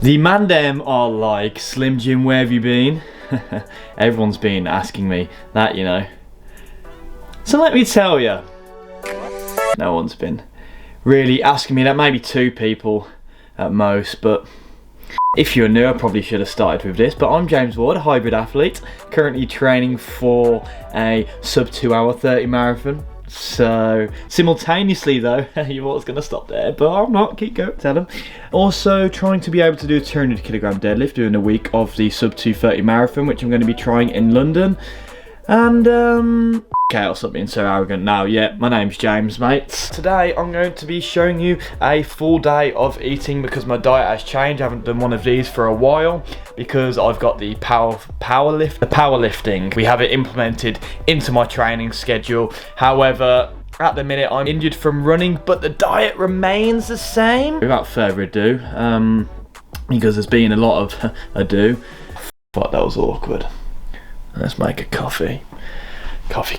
The man dem are like, Slim Jim, where have you been? Everyone's been asking me that, you know. So let me tell you, no one's been really asking me that. Maybe 2 people at most, but if you're new, I probably should have started with this. But I'm James Ward, a hybrid athlete, currently training for a sub 2 hour 30 marathon. So simultaneously though, you was going to stop there, but I'm not, keep going, tell them. Also trying to be able to do a 200 kilogram deadlift during the week of the sub 230 marathon, which I'm going to be trying in London. And okay, I'll stop being so arrogant now. Yeah, my name's James, mates. Today I'm going to be showing you a full day of eating because my diet has changed. I haven't done one of these for a while because I've got the powerlifting. We have it implemented into my training schedule. However, at the minute I'm injured from running, but the diet remains the same. Without further ado, because there's been a lot of ado. Fuck, that was awkward. Let's make a coffee. Coffee.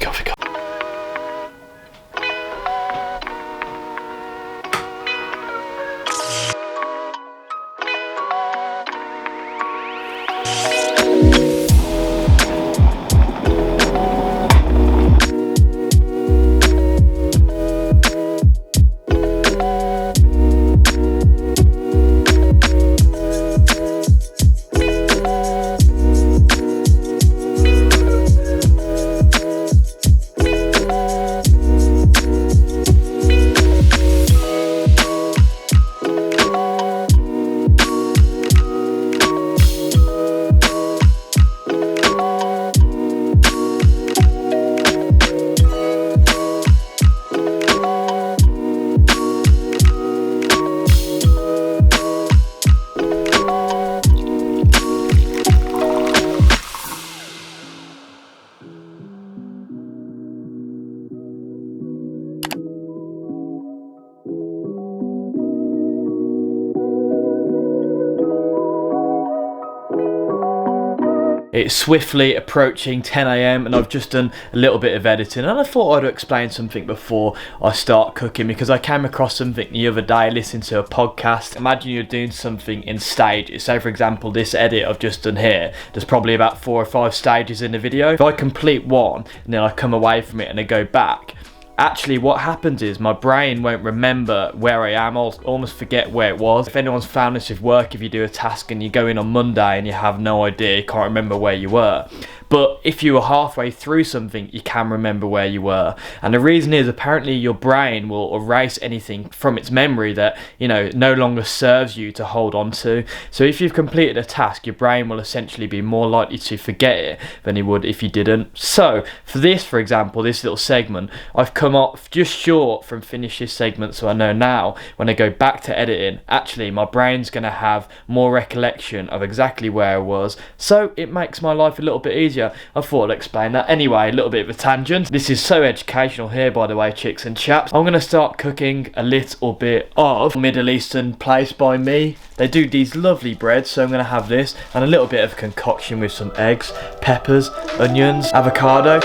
It's swiftly approaching 10 AM and I've just done a little bit of editing, and I thought I'd explain something before I start cooking because I came across something the other day listening to a podcast. Imagine you're doing something in stages. Say for example this edit I've just done here, there's probably about 4 or 5 stages in the video. If I complete one and then I come away from it and I go back, actually what happens is my brain won't remember where I am. I'll almost forget where it was. If anyone's found this with work, if you do a task and you go in on Monday and you have no idea, you can't remember where you were. But if you were halfway through something, you can remember where you were. And the reason is apparently your brain will erase anything from its memory that, you know, no longer serves you to hold on to. So if you've completed a task, your brain will essentially be more likely to forget it than it would if you didn't. So for this, for example, this little segment, I've come off just short from finish this segment, so I know now when I go back to editing, actually my brain's going to have more recollection of exactly where I was. So it makes my life a little bit easier. I thought I'd explain that. Anyway, a little bit of a tangent. This is so educational here, by the way, chicks and chaps. I'm going to start cooking a little bit of Middle Eastern place by me. They do these lovely breads, so I'm going to have this and a little bit of concoction with some eggs, peppers, onions, avocado.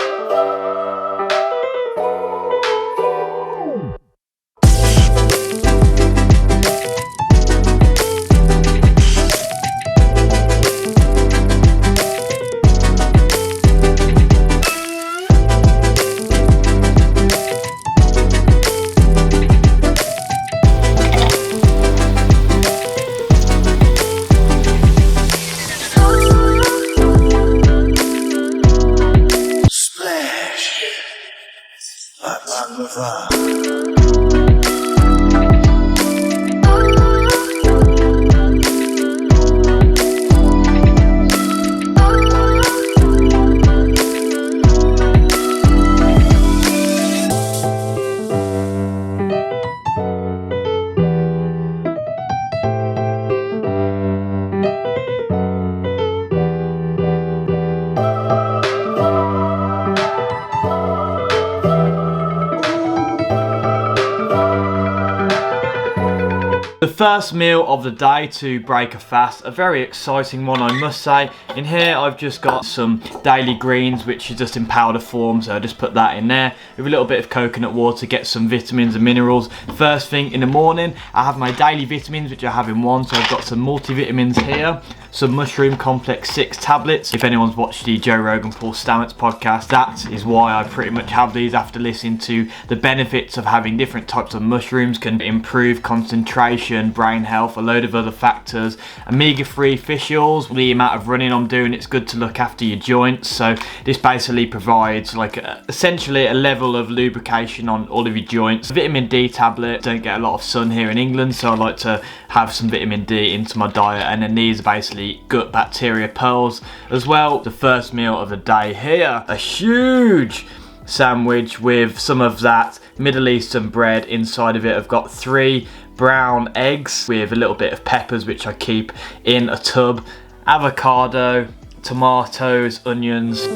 first meal of the day to break a fast, a very exciting one I must say. In here I've just got some daily greens, which is just in powder form, so I just put that in there with a little bit of coconut water, get some vitamins and minerals. First thing in the morning I have my daily vitamins, which I have in one, so I've got some multivitamins here, some mushroom complex 6 tablets. If anyone's watched the Joe Rogan Paul Stamets podcast, that is why I pretty much have these, after listening to the benefits of having different types of mushrooms can improve concentration, brain health, a load of other factors. Omega-3 fish oils, the amount of running I'm doing, it's good to look after your joints, so this basically provides like essentially a level of lubrication on all of your joints. Vitamin D tablet, don't get a lot of sun here in England, so I like to have some vitamin D into my diet, and then these are basically gut bacteria pearls as well. The first meal of the day here, a huge sandwich with some of that Middle Eastern bread inside of it. I've got 3 brown eggs with a little bit of peppers, which I keep in a tub, avocado, tomatoes, onions.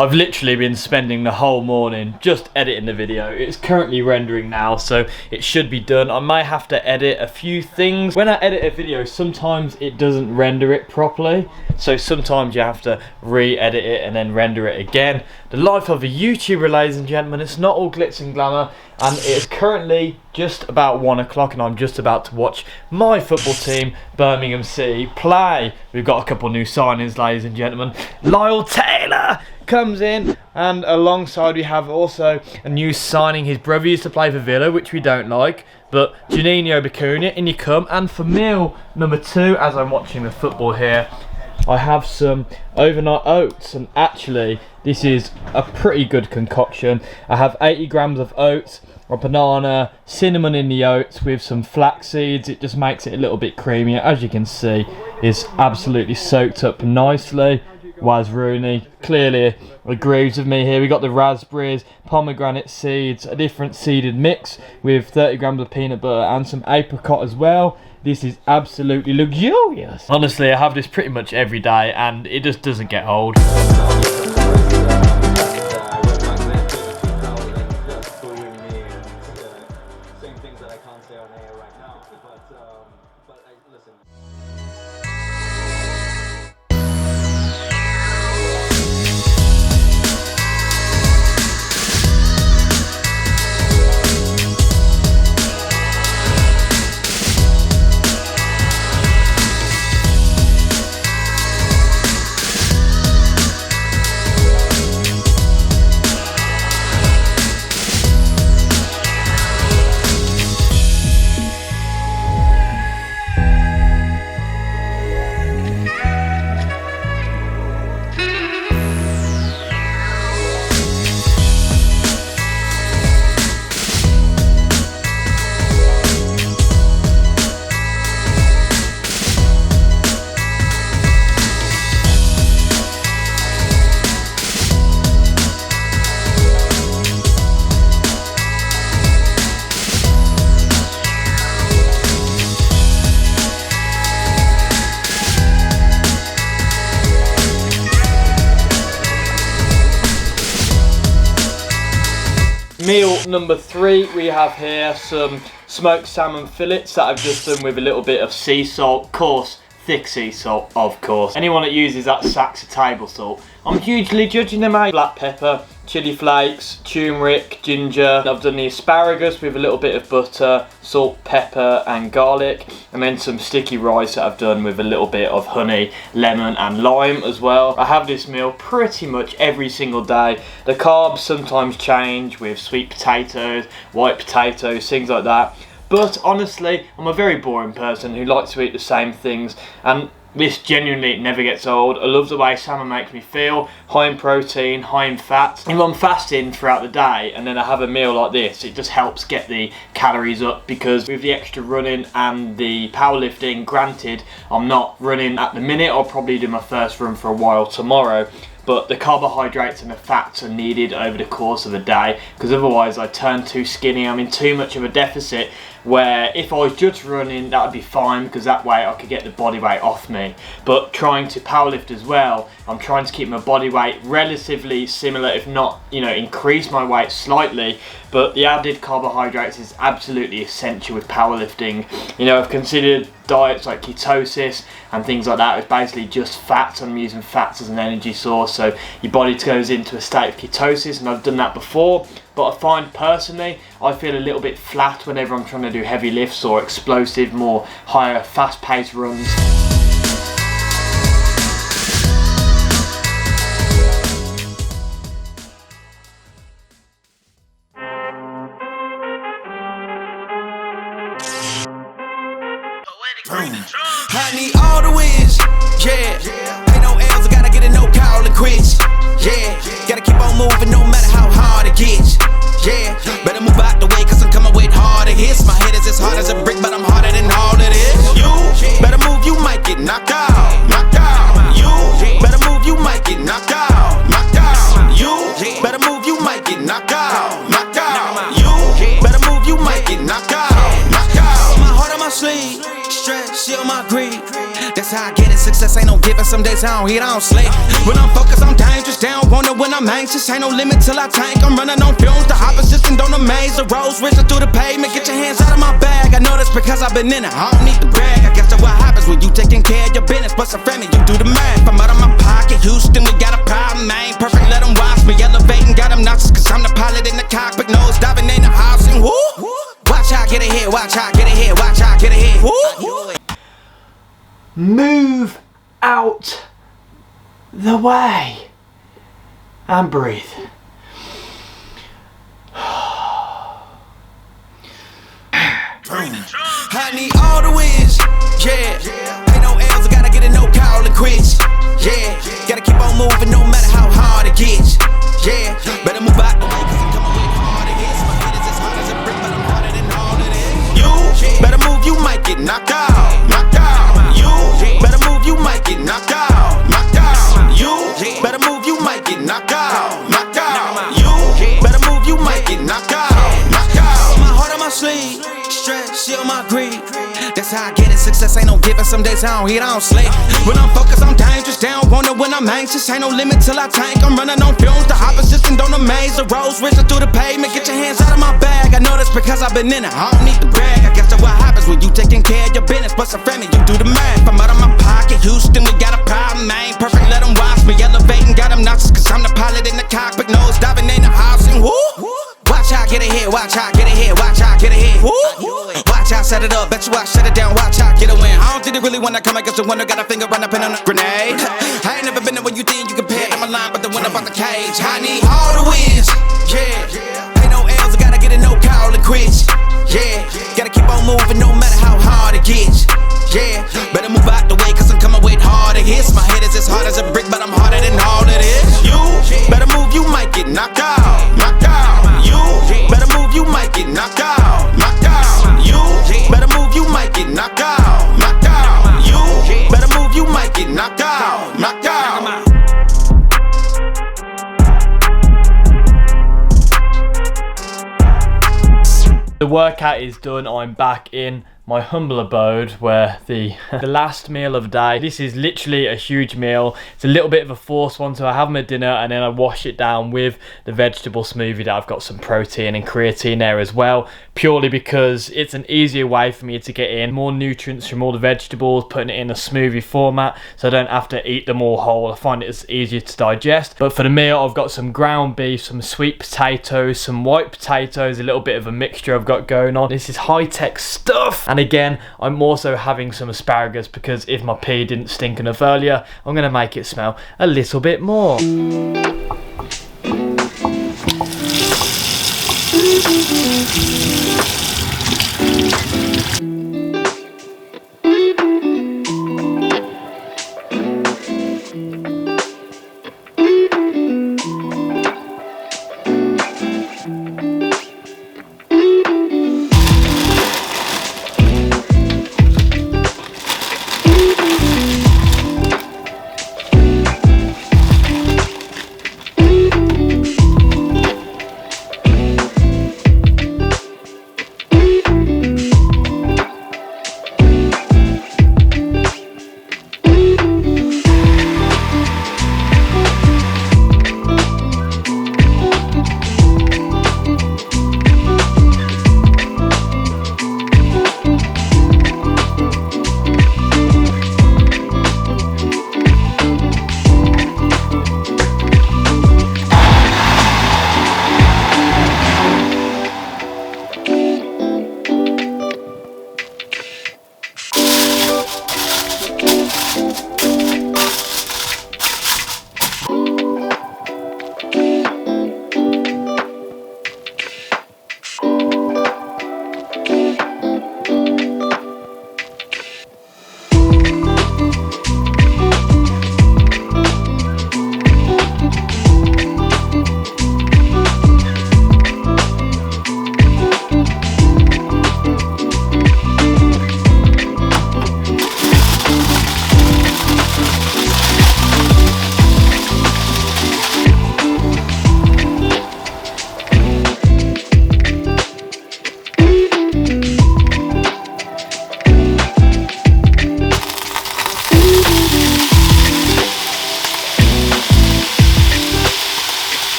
I've literally been spending the whole morning just editing the video. It's currently rendering now, so it should be done. I may have to edit a few things. When I edit a video, sometimes it doesn't render it properly, so sometimes you have to re-edit it and then render it again. The life of a YouTuber, ladies and gentlemen, it's not all glitz and glamour, and it's currently just about 1 o'clock and I'm just about to watch my football team, Birmingham City, play. We've got a couple new signings, ladies and gentlemen. Lyle Taylor comes in, and alongside we have also a new signing. His brother used to play for Villa, which we don't like, but Juninho Bacuna, in you come. And for meal number 2, as I'm watching the football here, I have some overnight oats, and actually this is a pretty good concoction. I have 80 grams of oats, a banana, cinnamon in the oats with some flax seeds. It just makes it a little bit creamier. As you can see, it's absolutely soaked up nicely. Waz Rooney clearly agrees with me here. We got the raspberries, pomegranate seeds, a different seeded mix with 30 grams of peanut butter and some apricot as well. This is absolutely luxurious. Honestly, I have this pretty much every day and it just doesn't get old. Meal number 3, we have here some smoked salmon fillets that I've just done with a little bit of sea salt, of course, thick sea salt, of course. Anyone that uses that Saxa table salt, I'm hugely judging them out. Black pepper, chili flakes, turmeric, ginger. I've done the asparagus with a little bit of butter, salt, pepper and garlic, and then some sticky rice that I've done with a little bit of honey, lemon and lime as well. I have this meal pretty much every single day. The carbs sometimes change with sweet potatoes, white potatoes, things like that. But honestly, I'm a very boring person who likes to eat the same things, and this genuinely never gets old. I love the way salmon makes me feel, high in protein, high in fat. If I'm fasting throughout the day and then I have a meal like this, it just helps get the calories up, because with the extra running and the powerlifting, granted I'm not running at the minute, I'll probably do my first run for a while tomorrow, but the carbohydrates and the fats are needed over the course of the day, because otherwise I turn too skinny, I'm in too much of a deficit, where if I was just running, that would be fine, because that way I could get the body weight off me. But trying to powerlift as well, I'm trying to keep my body weight relatively similar, if not, you know, increase my weight slightly. But the added carbohydrates is absolutely essential with powerlifting. You know, I've considered diets like ketosis and things like that. It's basically just fats. I'm using fats as an energy source, so your body goes into a state of ketosis, and I've done that before. But I find personally, I feel a little bit flat whenever I'm trying to do heavy lifts or explosive, more higher, fast-paced runs. I need all the wins, yeah. Ain't no L's, I gotta get it, no call and quits, yeah. Gotta keep on moving no matter how hard it gets, yeah. Better move out the way, cause I'm coming with harder hits. My head is as hard as a brick, but I'm harder than all of this. You better move, you might get knocked out, knocked out. You better move, you might get knocked out, knocked out. You better move, you might get knocked out, knocked out. You better move, you might get knocked out, knocked out. My heart on my sleeve, stress, shield my greed. That's how I get it, success ain't no giving. Some days I don't eat, I don't sleep. When I'm focused, I'm dangerous, down wonder when I'm anxious. Ain't no limit till I tank, I'm running on fumes. The opposition don't amaze, the roads racing through the pavement. Get your hands out of my bag, I know that's because I've been in it. I don't need to brag, I guess that's what happens when you taking care of your business. But some family, you do the math. I'm out of my pocket, Houston, we got a problem. I ain't perfect, let them watch me elevating. Got them nauseous, cause I'm the pilot in the cockpit. Nose diving in the house and woo. Watch out, get ahead, watch out, get ahead, watch out, get ahead. Woo. Move out the way and breathe. I need all the wins, yeah. Ain't no L's, I gotta get it, no call and quits, yeah. Gotta keep on moving no matter how hard it gets, yeah. Better move out the way, cause I'm coming with harder hits. My head is as hard as a brick, but I'm harder than all of this. You better move, you might get knocked out, knocked out. You better move, you might get knocked out, knocked out. You better move, you might get knocked out, knocked out. You better move, you might get knocked out, knocked out. My heart on my sleeve, stress, shield my greed. That's how I get it, success ain't no giving. Some days I don't eat, I don't sleep. When I'm focused, I'm dangerous, down wonder when I'm anxious. Ain't no limit till I tank, I'm running on fumes. The opposition don't amaze, the roads racing through the pavement. Get your hands out of my bag, I know that's because I've been in it. I don't need to brag, I guess that's what happens when you taking care of your business. But some family, you do the math. I'm out of my pocket, Houston, we got a problem. I ain't perfect, let them watch me elevating. Got them nauseous, cause I'm the pilot in the cockpit. Nose diving in the house and woo. Watch out, get ahead, watch out, get ahead, watch out, get ahead. Woo. Watch out, set it up, bet you I shut it down, watch out, get a win. I don't think they really wanna come against the winner, got a finger run up in on a grenade. I ain't never been there when you think you compare, I'm a line, but the one up on the cage. I need all the wins, yeah. Ain't no L's, I gotta get it, no call and quits, yeah. Gotta keep on moving no matter how hard it gets, yeah. Better move out the way, cause I'm coming with harder hits. My head is as hard as a brick, but I'm harder than all of this. You better move, you might get knocked out, knocked out. You better move, you might get knocked out, knocked out. You better move, you might get knocked out, knocked out. You better move, you might get knocked out, knocked out. The workout is done, I'm back in my humble abode where the last meal of the day. This is literally a huge meal. It's a little bit of a forced one, so I have my dinner and then I wash it down with the vegetable smoothie that I've got some protein and creatine there as well, purely because it's an easier way for me to get in more nutrients from all the vegetables, putting it in a smoothie format so I don't have to eat them all whole. I find it's easier to digest. But for the meal, I've got some ground beef, some sweet potatoes, some white potatoes, a little bit of a mixture I've got going on. This is high-tech stuff. And again, I'm also having some asparagus because if my pea didn't stink enough earlier, I'm going to make it smell a little bit more.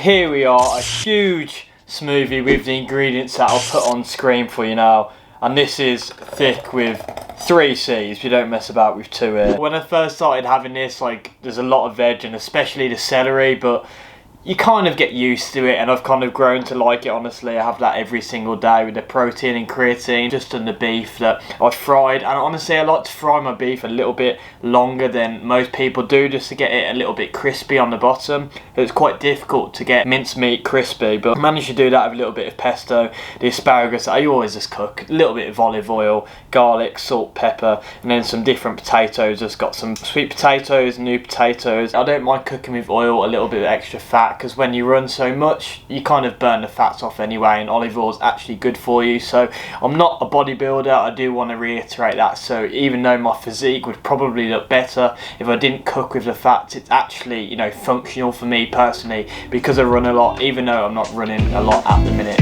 here we are, a huge smoothie with the ingredients that I'll put on screen for you now. And this is thick with 3 C's, you don't mess about with 2 here. When I first started having this, like, there's a lot of veg and especially the celery, but you kind of get used to it, and I've kind of grown to like it, honestly. I have that every single day with the protein and creatine, just on the beef that I've fried. And honestly, I like to fry my beef a little bit longer than most people do, just to get it a little bit crispy on the bottom. It's quite difficult to get mincemeat crispy, but I managed to do that with a little bit of pesto, the asparagus I always just cook, a little bit of olive oil, garlic, salt, pepper, and then some different potatoes. Just got some sweet potatoes, new potatoes. I don't mind cooking with oil, a little bit of extra fat, because when you run so much you kind of burn the fats off anyway, and olive oil is actually good for you. So I'm not a bodybuilder, I do want to reiterate that. So even though my physique would probably look better if I didn't cook with the fats, it's actually, you know, functional for me personally, because I run a lot, even though I'm not running a lot at the minute.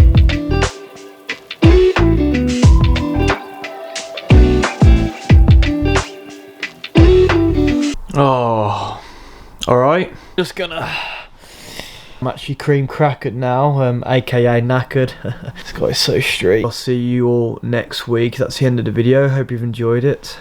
Oh, alright, just gonna, I'm actually cream crackered now, aka knackered. This guy's so straight. I'll see you all next week. That's the end of the video. Hope you've enjoyed it.